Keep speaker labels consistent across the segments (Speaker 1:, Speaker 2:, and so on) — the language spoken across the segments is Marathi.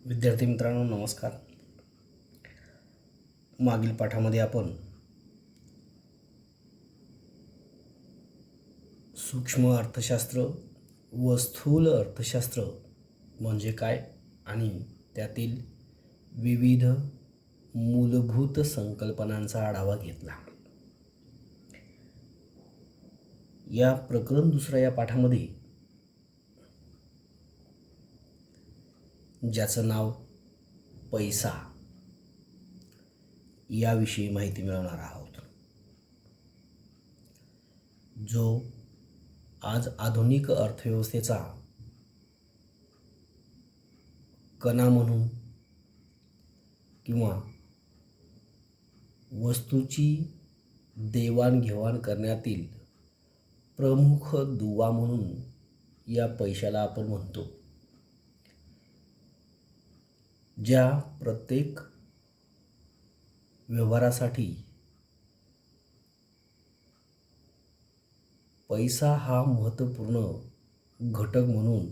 Speaker 1: विद्यार्थी मित्रांनो नमस्कार. मागील पाठामध्ये आपण सूक्ष्म अर्थशास्त्र व स्थूल अर्थशास्त्र म्हणजे काय आणि त्यातील विविध मूलभूत संकल्पनांचा आढावा घेतला. या प्रकरण दुसऱ्या या पाठामध्ये ज्याचं नाव पैसा याविषयी माहिती मिळवणार आहोत, जो आज आधुनिक अर्थव्यवस्थेचा कणा म्हणून किंवा वस्तूची देवाणघेवाण करण्यातील प्रमुख दुवा म्हणून या पैशाला आपण म्हणतो. ज्या प्रत्येक व्यवहारासाठी पैसा हा महत्त्वपूर्ण घटक म्हणून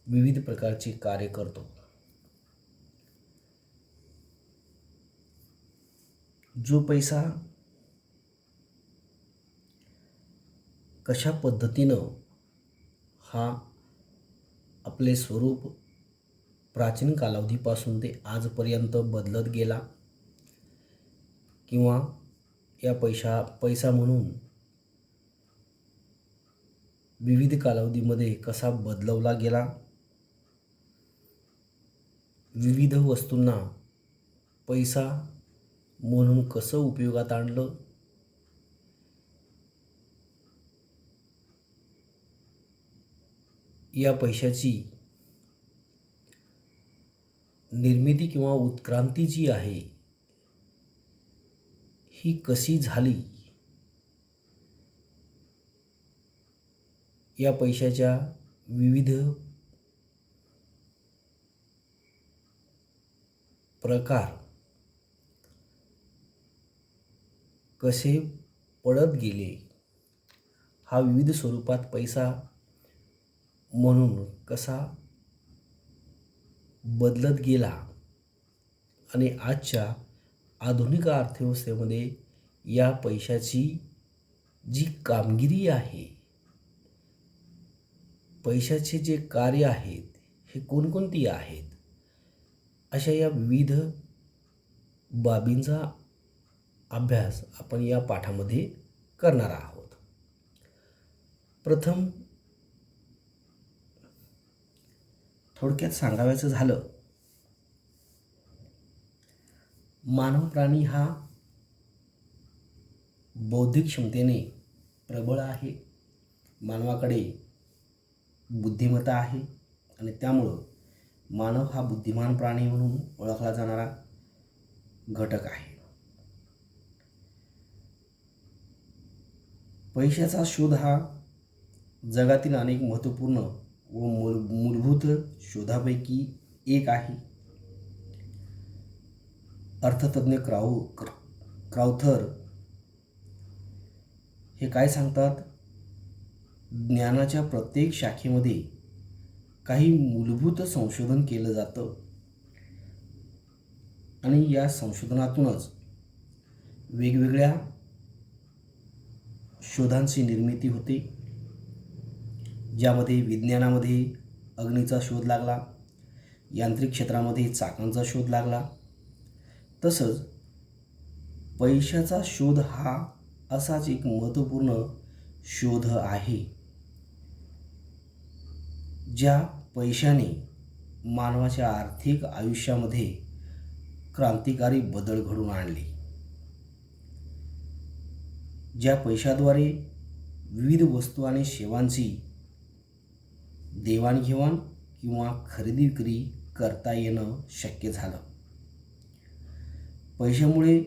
Speaker 1: विविध प्रकारचे कार्य करतो. जो पैसा कशा पद्धतीनं हा आपले स्वरूप प्राचीन कालावधीपासून ते आजपर्यंत बदलत गेला किंवा या पैसा म्हणून विविध कालावधीमध्ये कसा बदलवला गेला, विविध वस्तूंना पैसा म्हणून कसं उपयोगात आणलं, या पैशाची निर्मिती किंवा उत्क्रांती जी आहे ही कशी झाली, या पैशाच्या विविध प्रकार कसे पडत गेले, हा विविध स्वरूपात पैसा म्हणून कसा बदलत गेला आणि आजच्या आधुनिक अर्थव्यवस्थेमध्ये या पैशाची जी कामगिरी आहे, पैशाचे जे कार्य आहेत हे कोणकोणती आहेत, अशा या विविध बाबींचा अभ्यास आपण या पाठामध्ये करणार आहोत. प्रथम थोडक्यात सांगायचं झालं, मानव प्राणी हा बौद्धिक क्षमतेने प्रबळ आहे. मानवाकडे बुद्धिमत्ता आहे आणि त्यामुळं मानव हा बुद्धिमान प्राणी म्हणून ओळखला जाणारा घटक आहे. पैशाचा शोध हा जगातील अनेक महत्त्वपूर्ण व मूलभूत शोधापैकी एक आहे. अर्थतज्ञ क्राउथर हे काय सांगतात, ज्ञानाच्या प्रत्येक शाखेमध्ये काही मूलभूत संशोधन केलं जातं आणि या संशोधनातूनच वेगवेगळ्या शोधांची निर्मिती होते. ज्यामध्ये विज्ञानामध्ये अग्नीचा शोध लागला, यांत्रिक क्षेत्रामध्ये चाकांचा शोध लागला, तसंच पैशाचा शोध हा असाच एक महत्त्वपूर्ण शोध आहे, ज्या पैशाने मानवाच्या आर्थिक आयुष्यामध्ये क्रांतिकारी बदल घडवून आणले. ज्या पैशाद्वारे विविध वस्तू आणि सेवांची देवाणघेवाण किंवा खरेदी विक्री करता येणं शक्य झालं. पैशामुळे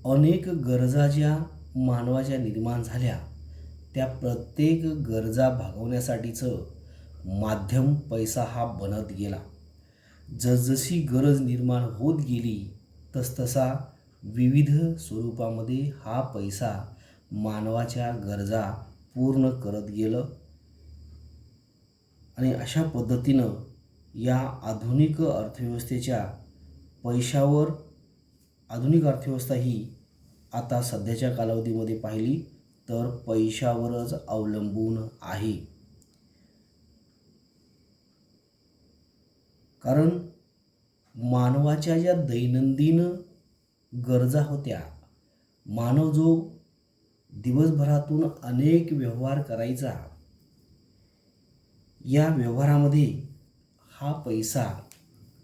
Speaker 1: अनेक गरजा ज्या मानवाच्या निर्माण झाल्या, त्या प्रत्येक गरजा भागवण्यासाठीचं माध्यम पैसा हा बनत गेला. जसजशी गरज निर्माण होत गेली तसतसा विविध स्वरूपामध्ये हा पैसा मानवाच्या गरजा पूर्ण करत गेलं आणि अशा पद्धतीनं या आधुनिक अर्थव्यवस्थेच्या पैशावर आधुनिक अर्थव्यवस्था ही आता सध्याच्या कालावधीमध्ये पाहिली तर पैशावरच अवलंबून आहे. कारण मानवाच्या ज्या दैनंदिन गरजा होत्या, मानव जो दिवसभरातून अनेक व्यवहार करायचा, या व्यवहारामध्ये हा पैसा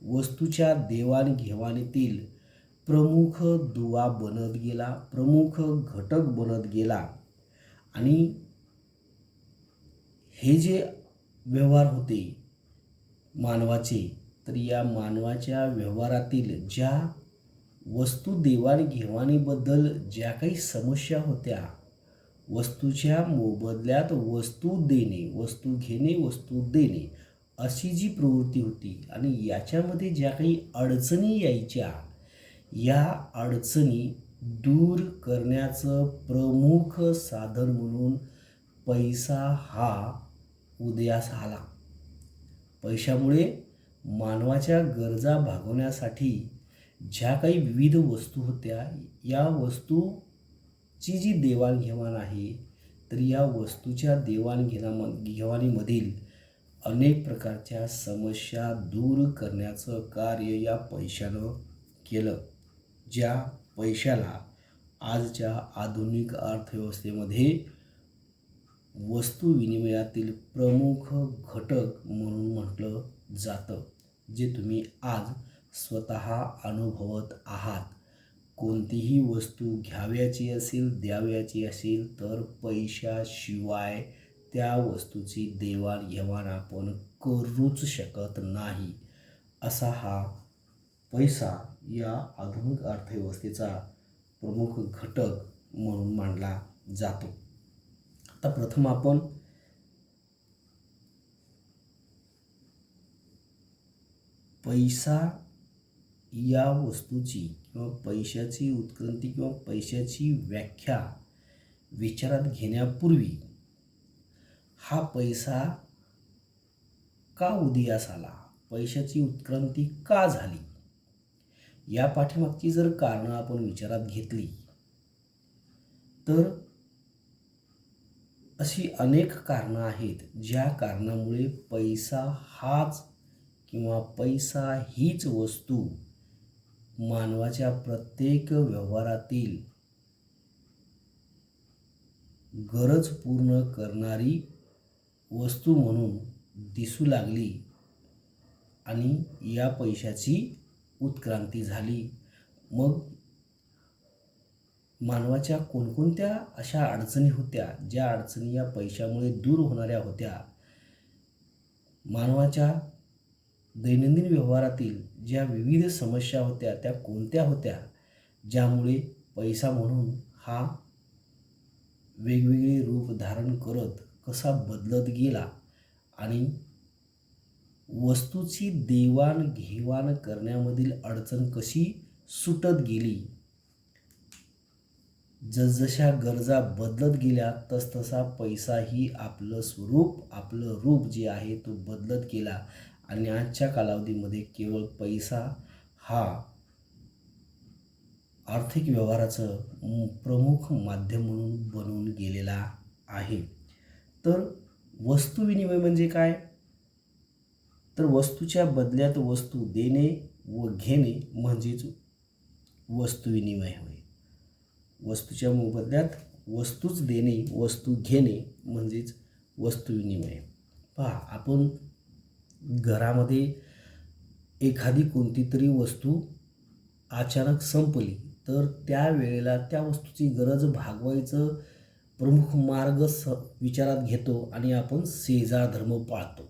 Speaker 1: वस्तूच्या देवाणघेवाणीतील प्रमुख दुवा बनत गेला, प्रमुख घटक बनत गेला. आणि हे जे व्यवहार होते मानवाचे, तर या मानवाच्या व्यवहारातील ज्या वस्तू देवाणघेवाणीबद्दल ज्या काही समस्या होत्या, वस्तूच्या मोबदल्यात वस्तू देणे, वस्तू घेणे, वस्तू देणे, अशी जी प्रवृत्ती होती आणि याच्यामध्ये ज्या काही अडचणी यायच्या, या अडचणी दूर करण्याचं प्रमुख साधन म्हणून पैसा हा उदयास आला. पैशामुळे मानवाच्या गरजा भागवण्यासाठी ज्या काही विविध वस्तू होत्या, या वस्तूची जी देवाणघेवाण आहे, तर या वस्तूच्या देवाणघेवाणीमधील अनेक प्रकारच्या समस्या दूर करण्याचं कार्य या पैशानं केलं. ज्या पैशाला आजच्या आधुनिक अर्थव्यवस्थेमध्ये वस्तू विनिमयातील प्रमुख घटक म्हणून म्हटलं जातं, जे तुम्ही आज स्वतः अनुभवत आहात. कोणतीही वस्तू घ्यावयाची असेल, द्यावयाची असेल, तर पैशाशिवाय त्या वस्तूची देवाणघेवाण आपण करूच शकत नाही. असा हा पैसा या आधुनिक अर्थव्यवस्थेचा प्रमुख घटक म्हणून मानला जातो. आता प्रथम आपण पैसा या वस्तूची किंवा पैशाची उत्क्रांती किंवा पैशाची व्याख्या विचारात घेण्यापूर्वी हा पैसा का उदयास आला, पैशाची उत्क्रांती का झाली, या पाठीमागची जर कारणं आपण विचारात घेतली तर अशी अनेक कारणं आहेत, ज्या कारणामुळे पैसा हाच किंवा पैसा हीच वस्तू मानवाच्या प्रत्येक व्यवहारातील गरज पूर्ण करणारी वस्तू म्हणून दिसू लागली आणि या पैशाची उत्क्रांती झाली. मग मानवाच्या कोणकोणत्या अशा अडचणी होत्या, ज्या अडचणी या पैशामुळे दूर होणाऱ्या होत्या, मानवाच्या दैनंदिन व्यवहारातील ज्या विविध समस्या होत्या त्या कोणत्या होत्या, ज्यामुळे पैसा म्हणून हा वेगवेगळे रूप धारण करत कसा बदलत गेला आणि वस्तूची देवाणघेवाण करण्यामधील अडचण कशी सुटत गेली. जसजशा गरजा बदलत गेल्या तसतसा पैसाही आपलं स्वरूप, आपलं रूप जे आहे तो बदलत गेला आणि आजच्या कालावधीमध्ये केवळ पैसा हा आर्थिक व्यवहाराचं प्रमुख माध्यम म्हणून बनून गेलेला आहे. तर वस्तू विनिमय म्हणजे काय, तर वस्तूच्या बदल्यात वस्तू देणे व घेणे म्हणजेच वस्तू विनिमय होय. वस्तूच्या मोबदल्यात वस्तूच देणे, वस्तू घेणे म्हणजेच वस्तू विनिमय. पहा, आपण घरामध्ये एखादी कोणती तरी वस्तू अचानक संपली तर त्यावेळेला त्या वस्तूची गरज भागवायचं प्रमुख मार्ग विचारात घेतो आणि आपण शेजार धर्म पाळतो.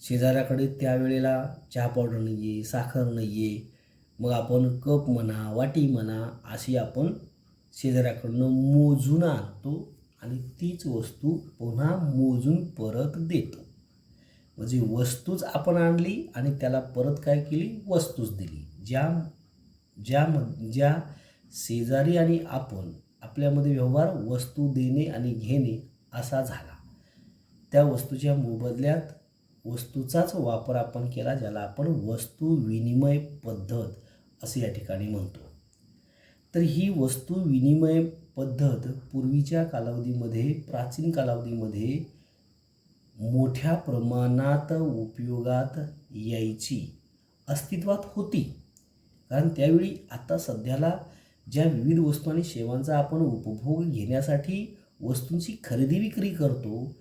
Speaker 1: शेजाऱ्याकडे त्यावेळेला चहा पावडर नाही आहे, साखर नाही आहे, मग आपण कप म्हणा, वाटी म्हणा, अशी आपण शेजाऱ्याकडनं मोजून आणतो आणि तीच वस्तू पुन्हा मोजून परत देतो. म्हणजे वस्तूच आपण आणली आणि त्याला परत काय केली, वस्तूच दिली. ज्या शेजारी आणि आपण आपल्यामध्ये व्यवहार वस्तू देणे आणि घेणे असा झाला. त्या वस्तूच्या मोबदल्यात वस्तूचाच वापर आपण केला, ज्याला आपण वस्तू विनिमय पद्धत असे या ठिकाणी म्हणतो. तर ही वस्तू विनिमय पद्धत पूर्वीच्या कालावधीमध्ये, प्राचीन कालावधीमध्ये मोठ्या प्रमाणात उपयोगात यायची, अस्तित्वात होती. कारण त्यावेळी आता सध्याला ज्या विविध वस्तू आणि सेवांचा आपण उपभोग घेण्यासाठी वस्तूंची खरेदी विक्री करतो,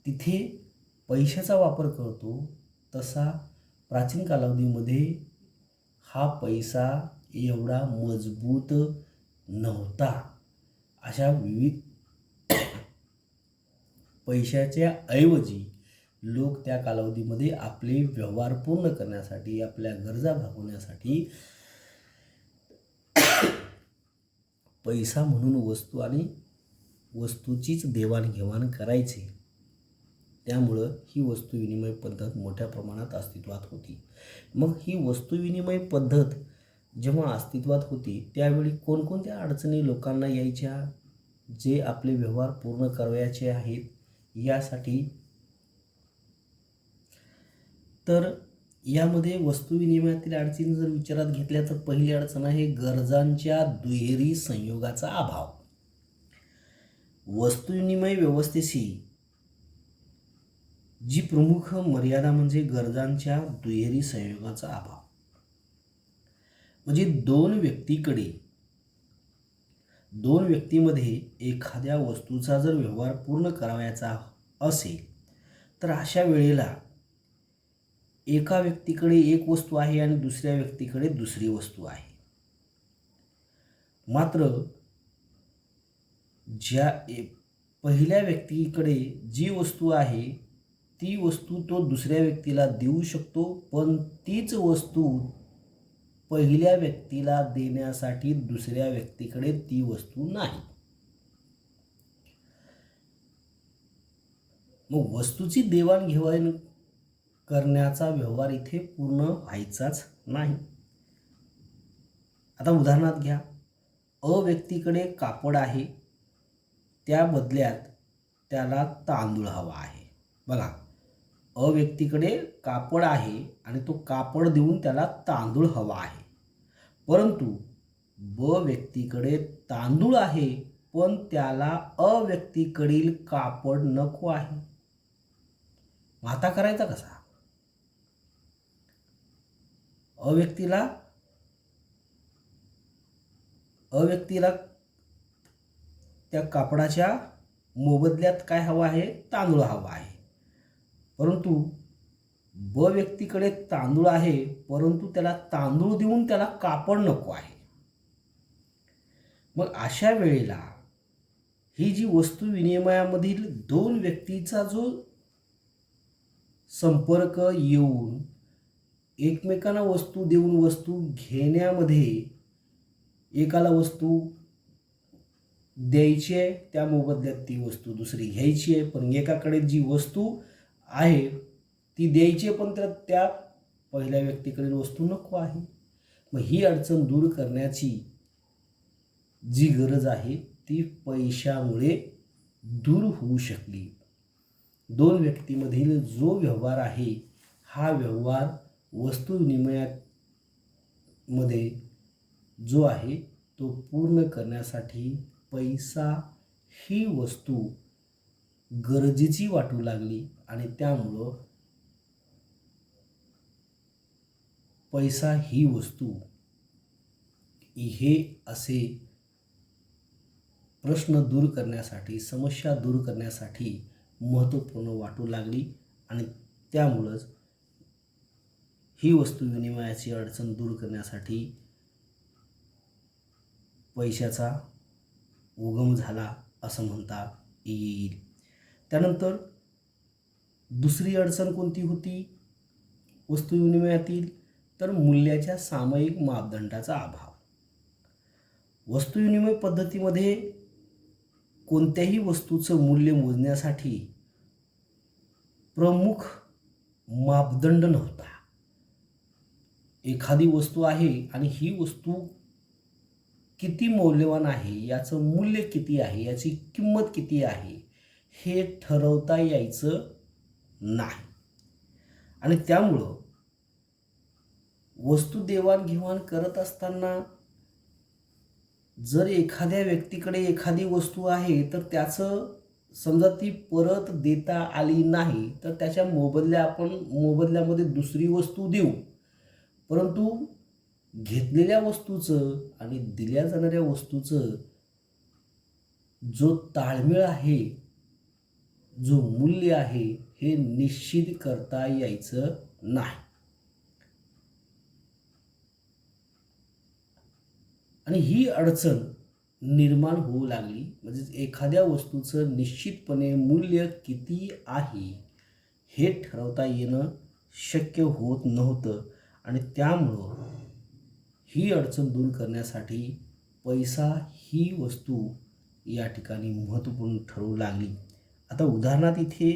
Speaker 1: तिथे पैशाचा वापर करतो, तसा प्राचीन कालावधीमध्ये हा पैसा एवढा मजबूत नव्हता. अशा विविध पैशाच्या ऐवजी लोक त्या कालावधीमध्ये आपले व्यवहार पूर्ण करण्यासाठी, आपल्या गरजा भागवण्यासाठी पैसा म्हणून वस्तू आणि वस्तूचीच देवाणघेवाण करायचे. त्यामुळं ही वस्तू विनिमय पद्धत मोठ्या प्रमाणात अस्तित्वात होती. मग ही वस्तू विनिमय पद्धत जेव्हा अस्तित्वात होती, त्यावेळी कोणकोणत्या अडचणी लोकांना यायच्या, जे आपले व्यवहार पूर्ण करायचे आहेत यासाठी. तर यामध्ये वस्तू विनिमयातील अडचणी जर विचारात घेतल्या तर पहिली अडचण आहे गरजांच्या दुहेरी संयोगाचा अभाव. वस्तू विनिमय व्यवस्थेशी जी प्रमुख मर्यादा म्हणजे गरजांच्या दुहेरी संयोगाचा अभाव. म्हणजे दोन व्यक्तीमध्ये एखाद्या वस्तूचा जर व्यवहार पूर्ण करावयाचा असेल तर अशा वेळेला एका व्यक्तीकडे एक वस्तू आहे आणि दुसऱ्या व्यक्तीकडे दुसरी वस्तू आहे. मात्र पहिल्या व्यक्तीकडे जी वस्तू आहे ती वस्तू तो दुसऱ्या व्यक्तीला देऊ शकतो, पण तीच वस्तू पहिल्या व्यक्तीला देण्यासाठी दुसऱ्या व्यक्तीकडे ती वस्तू नाही. मग वस्तूची देवाणघेवाण करण्याचा व्यवहार इथे पूर्ण व्हायचाच नाही. आता उदाहरणार्थ घ्या, अ व्यक्तीकडे कापड आहे, त्या बदल्यात त्याला तांदूळ हवा आहे. बघा, अ व्यक्तीकडे कापड आहे आणि तो कापड देऊन त्याला तांदूळ हवा आहे. परंतु ब व्यक्तीकडे तांदूळ आहे, पण त्याला अ व्यक्तीकडील कापड नको आहे. मग आता करायचा कसा? अ व्यक्तीला त्या कापडाच्या मोबदल्यात काय हवं आहे? तांदूळ हवा आहे. परंतु ब व्यक्तीकडे तांदूळ आहे, परंतु त्याला तांदूळ देऊन त्याला कापड नको आहे. मग अशा वेळेला ही जी वस्तू विनिमयामधील दोन व्यक्तीचा जो संपर्क येऊन एकमेकांना वस्तू देऊन वस्तू घेण्यामध्ये, एकाला वस्तू द्यायची आहे त्या मोबदल्यात ती वस्तू दुसरी घ्यायची आहे, पण एकाकडे जी वस्तू आहे ती द्यायची आहे पण त्या पहिल्या व्यक्तीकडील वस्तू नको आहे. मग ही अडचण दूर करण्याची जी गरज आहे ती पैशामुळे दूर होऊ शकली. दोन व्यक्तीमधील जो व्यवहार आहे हा व्यवहार वस्तू विनिमयामध्ये जो आहे तो पूर्ण करण्यासाठी पैसा ही वस्तू गरजेची वाटू लागली आणि त्यामुळं पैसा ही वस्तू हे असे प्रश्न दूर करण्यासाठी, समस्या दूर करण्यासाठी महत्त्वपूर्ण वाटू लागली आणि त्यामुळंच ही वस्तू विनिमयाची अडचण दूर करण्यासाठी पैशाचा उगम झाला असं म्हणता येईल. त्यानंतर दुसरी अडचण कोणती होती वस्तू विनिमयातील? तर मूल्याच्या सामायिक मापदंडाचा अभाव. वस्तू विनिमय पद्धतीमध्ये कोणत्याही वस्तूचं मूल्य मोजण्यासाठी प्रमुख मापदंड नव्हता. एखादी वस्तू आहे आणि ही वस्तू किती मौल्यवान आहे, याचं मूल्य किती आहे, याची किंमत किती आहे हे ठरवता यायचं नाही. आणि त्यामुळं वस्तू देवाणघेवाण करत असताना जर एखाद्या व्यक्तीकडे एखादी वस्तू आहे तर त्याचं समजा ती परत देता आली नाही तर त्याच्या मोबदल्यामध्ये दुसरी वस्तू देऊ. परंतु घेतलेल्या वस्तूचं आणि दिल्या जाणाऱ्या वस्तूचं जो ताळमेळ आहे, जो मूल्य आहे, हे निश्चित करता यायचं नाही. आणि ही अडचण निर्माण होऊ लागली. म्हणजे एखाद्या वस्तूचं निश्चितपणे मूल्य किती आहे हे ठरवता येणं शक्य होत नव्हतं. आणि त्यामुळं ही अडचण दूर करण्यासाठी पैसा ही वस्तू या ठिकाणी महत्त्वपूर्ण ठरवू लागली. आता उदाहरणार्थ इथे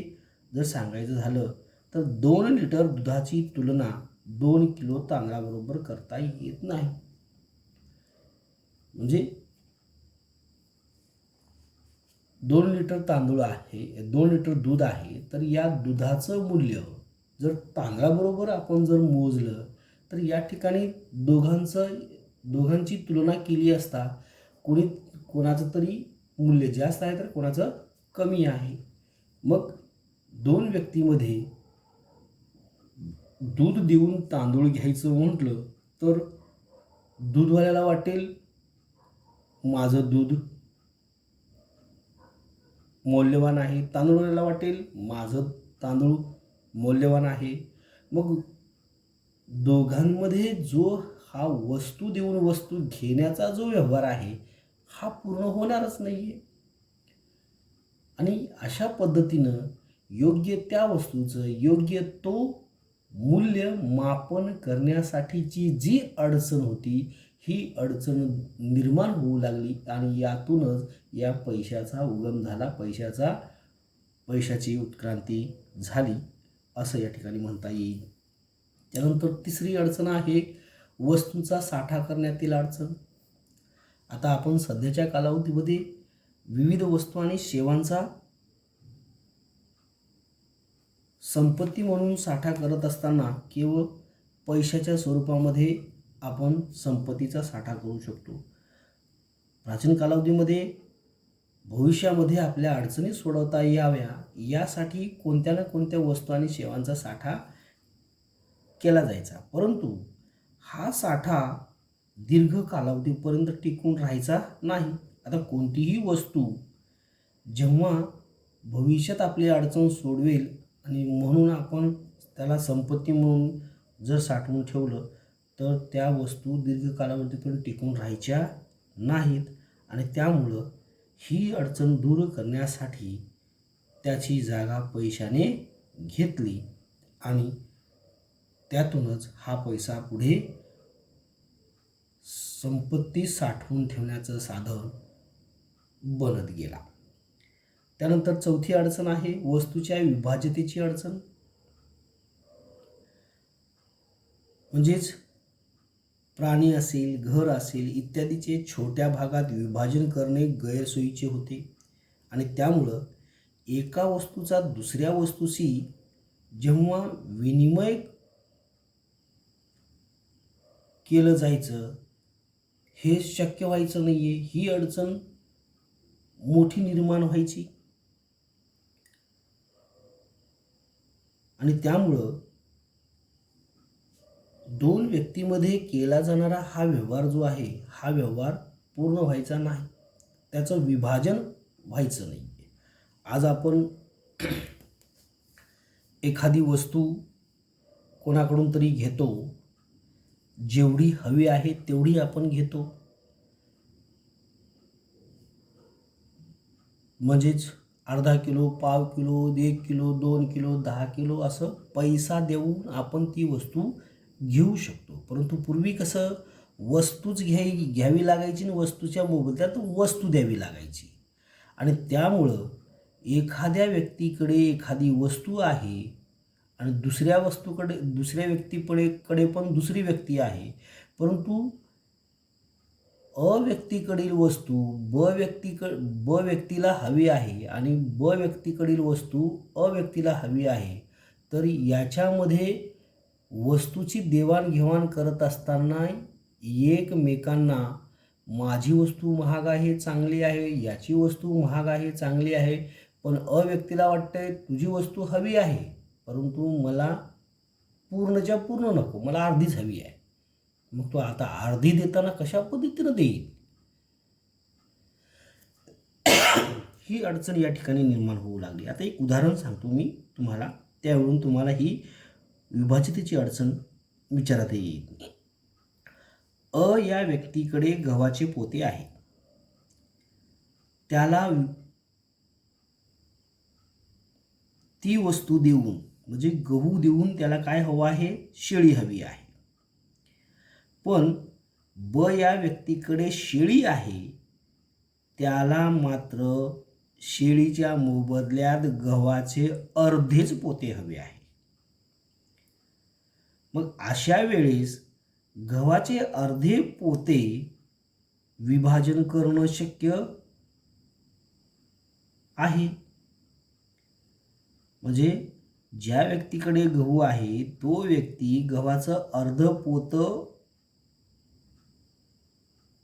Speaker 1: जर सांगायचं झालं तर 2 लिटर दुधाची तुलना 2 किलो तांदळाबरोबर करता येत नाही. म्हणजे 2 लिटर तांदूळ आहे, 2 लिटर दूध आहे, तर या दुधाचं मूल्य जर तांदळाबरोबर आपण जर मोजलं तर या ठिकाणी दोघांची तुलना केली असता कोणाचं तरी मूल्य जास्त आहे तर कोणाचं कमी आहे. मग 2 व्यक्तीमध्ये दूध देऊन तांदूळ घ्यायचं म्हटलं तर दूधवाल्याला वाटेल माझं दूध मौल्यवान आहे, तांदूळवाल्याला वाटेल माझं तांदूळ मौल्यवान आहे. मग दोघांमध्ये जो हा वस्तू देऊन वस्तू घेण्याचा जो व्यवहार आहे हा पूर्ण होणारच नाही आहे. आणि अशा पद्धतीनं योग्य त्या वस्तूचं योग्य तो मूल्य मापन करण्यासाठीची जी अडचण होती ही अडचण निर्माण होऊ लागली आणि यातूनच या पैशाचा उगम झाला, पैशाची उत्क्रांती झाली असं या ठिकाणी म्हणता येईल. त्यानंतर तिसरी अडचण आहे वस्तूंचा साठा करण्यातील अडचण. आता आपण सध्याच्या कालावधीमध्ये विविध वस्तू आणि सेवांचा संपत्ती म्हणून साठा करत असताना केवळ पैशाच्या स्वरूपामध्ये आपण संपत्तीचा साठा करू शकतो. प्राचीन कालावधीमध्ये भविष्यामध्ये आपल्या अडचणी सोडवता याव्या यासाठी कोणत्या ना कोणत्या वस्तू आणि सेवांचा साठा केला जायचा. परंतु हा साठा दीर्घ कालावधीपर्यंत टिकून राहायचा नाही. आता कोणतीही वस्तू जेव्हा भविष्यात आपली अडचण सोडवेल आणि म्हणून आपण त्याला संपत्ती म्हणून जर साठवून ठेवलं तर त्या वस्तू दीर्घ कालावधीपर्यंत टिकून राहायच्या नाहीत. आणि त्यामुळं ही अडचण दूर करण्यासाठी त्याची जागा पैशाने घेतली आणि त्यातूनच हा पैसा पुढे संपत्ती साठवून ठेवण्याचं साधन बनत गेला. त्यानंतर चौथी अडचण आहे वस्तूच्या विभाज्यतेची अडचण. म्हणजेच प्राणी असेल, घर असेल इत्यादीचे छोट्या भागात विभाजन करणे गैरसोयीचे होते आणि त्यामुळं एका वस्तूचा दुसऱ्या वस्तूशी जेव्हा विनिमय केलं जायचं हे शक्य व्हायचं नाही आहे. ही अडचण मोठी निर्माण व्हायची आणि त्यामुळं 2 व्यक्तीमध्ये केला जाणारा हा व्यवहार जो आहे हा व्यवहार पूर्ण व्हायचा नाही, त्याचं विभाजन व्हायचं नाही. आज आपण एखादी वस्तू कोणाकडून तरी घेतो, जेवढी हवी आहे तेवढी आपण घेतो. म्हणजेच अर्धा किलो, पाव किलो, 1 किलो, 2 किलो, 10 किलो असं पैसा देऊन आपण ती वस्तू घेऊ शकतो. परंतु पूर्वी कसं वस्तूच घ्यावी लागायची आणि वस्तूच्या मोबदल्यात वस्तू द्यावी लागायची. आणि त्यामुळं एखाद्या व्यक्तीकडे एखादी वस्तू आहे आणि दुसऱ्या व्यक्तीकडे पण दुसरी व्यक्ती आहे, परंतु अ व्यक्तीकडील वस्तू ब व्यक्तीला हवी आहे आणि ब व्यक्तीकडील वस्तू अ व्यक्तीला हवी आहे. तर याच्यामध्ये वस्तूची देवाणघेवाण करत असताना एकमेकांना माझी वस्तू महाग आहे चांगली आहे, याची वस्तू महाग आहे चांगली आहे, पण व्यक्तीला वाटतंय तुझी वस्तू हवी आहे परंतु मला पूर्णच्या पूर्ण नको, मला अर्धीच हवी आहे. मग तो आता अर्धी देताना कशा पद्धतीनं देईल, ही अडचण या ठिकाणी निर्माण होऊ लागली. आता एक उदाहरण सांगतो मी तुम्हाला, त्यावरून तुम्हाला ही विभाजितेची अडचण विचारात येईल. या व्यक्तीकडे गव्हाचे पोते आहे. त्याला ती वस्तू देऊन म्हणजे गहू देऊन त्याला काय हवं आहे, शेळी हवी आहे. पण या व्यक्तीकडे शेळी आहे, त्याला मात्र शेळीच्या मोबदल्यात गव्हाचे अर्धेच पोते हवे आहे. मग अशा वेळेस गव्हाचे अर्धे पोते विभाजन करणं शक्य आहे. म्हणजे ज्या व्यक्तीकडे गहू आहे तो व्यक्ती गव्हाचं अर्ध पोत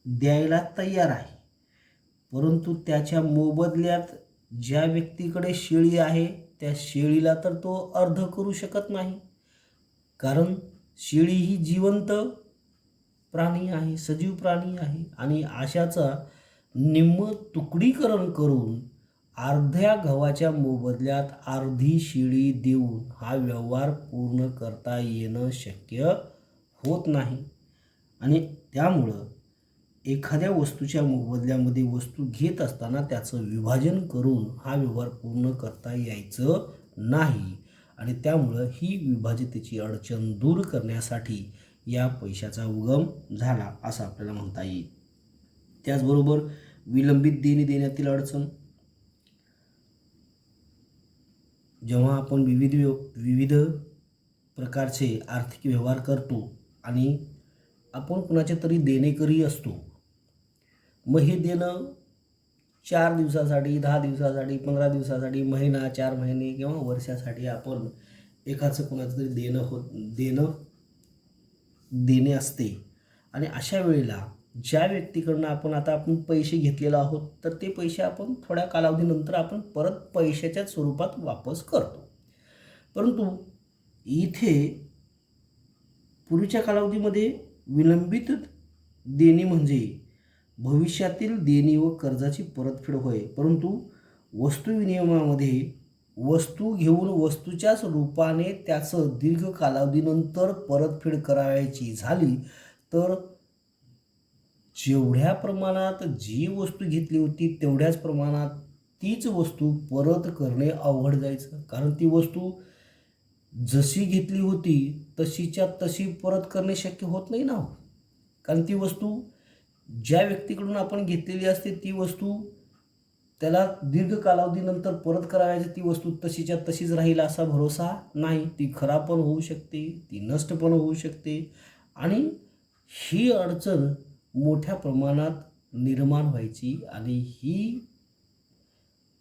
Speaker 1: द्यायला तयार आहे, परंतु त्याच्या मोबदल्यात ज्या व्यक्तीकडे शेळी आहे त्या शेळीला तर तो अर्ध करू शकत नाही, कारण शेळी ही जिवंत प्राणी आहे, सजीव प्राणी आहे. आणि अशाचा निम्म तुकडीकरण करून अर्ध्या गव्हाच्या मोबदल्यात अर्धी शेळी देऊन हा व्यवहार पूर्ण करता येणं शक्य होत नाही. आणि त्यामुळं एखाद्या वस्तूच्या मोबदल्यामध्ये वस्तू घेत असताना त्याचं विभाजन करून हा व्यवहार पूर्ण करता यायचं नाही. आणि त्यामुळं ही विभाजितेची अडचण दूर करण्यासाठी या पैशाचा उगम झाला असं आपल्याला म्हणता येईल. त्याचबरोबर विलंबित देणी देण्यातील अडचण. जेव्हा आपण विविध प्रकारचे आर्थिक व्यवहार करतो आणि आपण कुणाचे तरी देणेकरी असतो, मग हे देणं 4 दिवसासाठी, 10 दिवसासाठी, 15 दिवसासाठी, महिना, 4 महिने किंवा वर्षासाठी आपण एकाचं कुणाचं तरी देणे असते. आणि अशा वेळेला ज्या व्यक्तीकडनं आपण पैसे घेतलेले आहोत तर ते पैसे आपण थोड्या कालावधीनंतर आपण परत पैशाच्या स्वरूपात वापस करतो. परंतु इथे पूर्वीच्या कालावधीमध्ये विलंबित देणी म्हणजे भविष्यातील देणी व कर्जाची परतफेड होय. परंतु वस्तू विनिमयामध्ये वस्तू घेऊन वस्तूच्याच रूपाने त्याचं दीर्घ कालावधीनंतर परतफेड करायची झाली तर जेवढ्या प्रमाणात जी वस्तू घेतली होती तेवढ्याच प्रमाणात तीच वस्तू परत करणे अवघड जायचं. कारण ती वस्तू जशी घेतली होती तशीच्या तशी परत करणे शक्य होत नाही ना. कारण ती वस्तू ज्या व्यक्तीकडून आपण घेतलेली असते ती वस्तू त्याला दीर्घ कालावधीनंतर परत करायची, ती वस्तू तशीच्या तशीच राहील असा भरोसा नाही. ती खराब पण होऊ शकते, ती नष्ट पण होऊ शकते. आणि ही अडचण मोठ्या प्रमाणात निर्माण व्हायची. आणि ही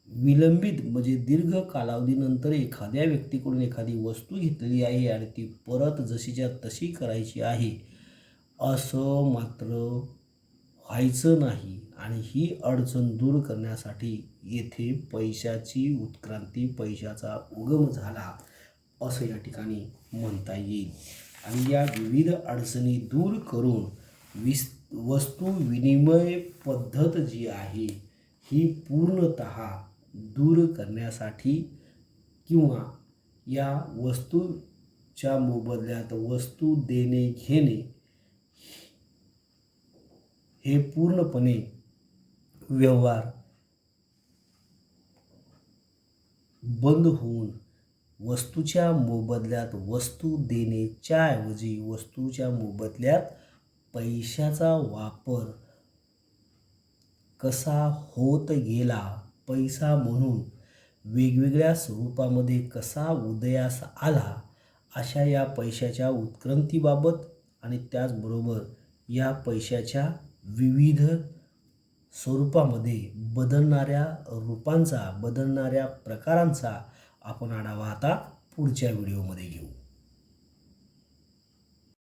Speaker 1: विलंबित म्हणजे दीर्घ कालावधीनंतर एखाद्या व्यक्तीकडून एखादी वस्तू घेतलेली आहे आणि ती परत जशीच्या तशी करायची आहे असं मात्र व्हायचं नाही. आणि ही अडचण दूर करण्यासाठी येथे पैशाची उत्क्रांती, पैशाचा उगम झाला असं या ठिकाणी म्हणता येईल. आणि या विविध अडचणी दूर करून वस्तू विनिमय पद्धत जी आहे ही पूर्णतः दूर करण्यासाठी किंवा या वस्तूच्या मोबदल्यात वस्तू देणे घेणे हे पूर्णपणे व्यवहार बंद होऊन वस्तूच्या मोबदल्यात वस्तू देण्याच्या ऐवजी वस्तूच्या मोबदल्यात पैशाचा वापर कसा होत गेला, पैसा म्हणून वेगवेगळ्या स्वरूपामध्ये कसा उदयास आला, अशा या पैशाच्या उत्क्रांतीबाबत आणि त्याचबरोबर या पैशाच्या विविध स्वरूपामध्ये बदलणाऱ्या रूपांचा, बदलणाऱ्या प्रकारांचा आपण आढावा आता पुढच्या व्हिडिओमध्ये घेऊ.